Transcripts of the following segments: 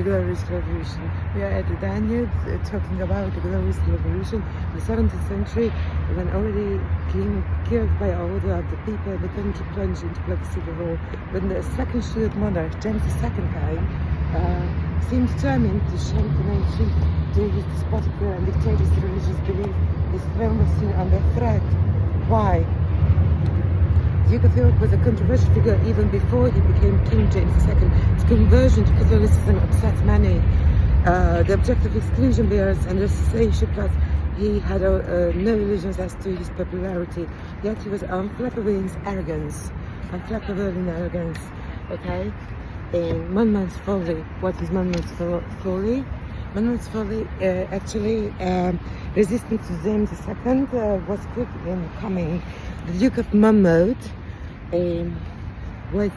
Glorious Revolution. We are at the Danube talking about the Glorious Revolution, the 17th century, when already King killed by all the other people, the country plunged into bloody civil war. When the second Stuart monarch, James II, came, seemed determined to shake the nation to his despotic and dictator's religious belief. His throne was seen under threat. Why? Duke of York was a controversial figure even before he became King James II. His conversion to Catholicism upset many. The objective exclusion bears and the cessation plus he had no illusions as to his popularity, yet he was unflappable in his arrogance. Unflappable in arrogance, okay? In Monmouth's Folly. What is Monmouth's Folly? Monmouth's Folly, actually, resistance to James II was quick in coming. The Duke of Monmouth was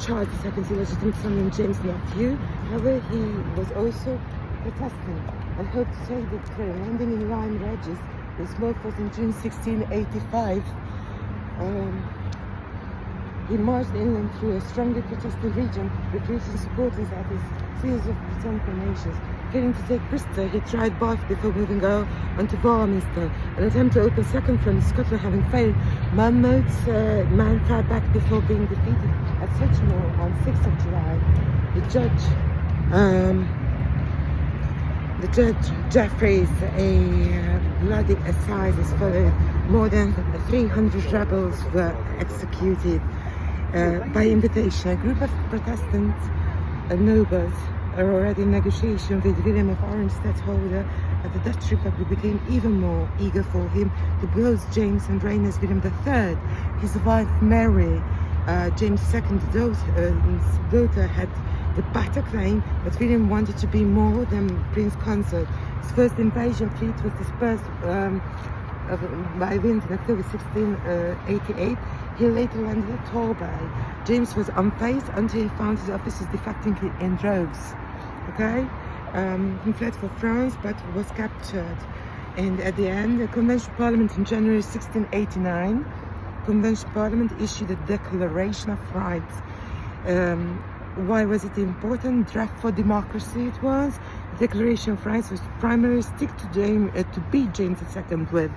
Charles II's illegitimate son and James' nephew. However, he was also Protestant and hoped to take the throne. Landing in Lyme Regis in small force in June 1685, he marched inland through a strongly Protestant region, recruiting supporters at his series of Britannic nations. Failing to take Bristol, he tried Bath before moving on to Warminster. An attempt to open second front in Scotland having failed, Monmouth's man fell back before being defeated at Suchmore on 6th of July. The judge Jeffreys, a bloody assizes followed. More than 300 rebels were executed by invitation. A group of Protestant nobles are already in negotiation with William of Orange, stadtholder of the Dutch Republic, became even more eager for him to both James and reign as William III. His wife Mary, James II's daughter, had the better claim, but William wanted to be more than Prince Consort. His first invasion fleet was dispersed by wind in October 1688. He later landed at Torbay. James was unfazed until he found his officers defecting in droves. Okay, he fled for France but was captured. And at the end, the Convention Parliament in January 1689, Convention Parliament issued a Declaration of Rights. Why was it important? Draft for democracy it was. The Declaration of Rights was primarily stick to beat James II with.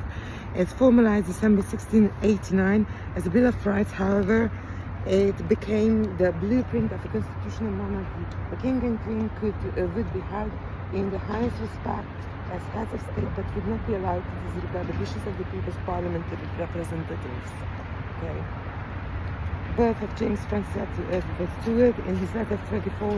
It formalized December 1689 as a Bill of Rights. However, it became the blueprint of a constitutional monarchy. The king and queen would be held in the highest respect as heads of state, but would not be allowed to disregard the wishes of the people's parliamentary representatives. Okay. Birth of James Francis Edward Stuart in his letter 34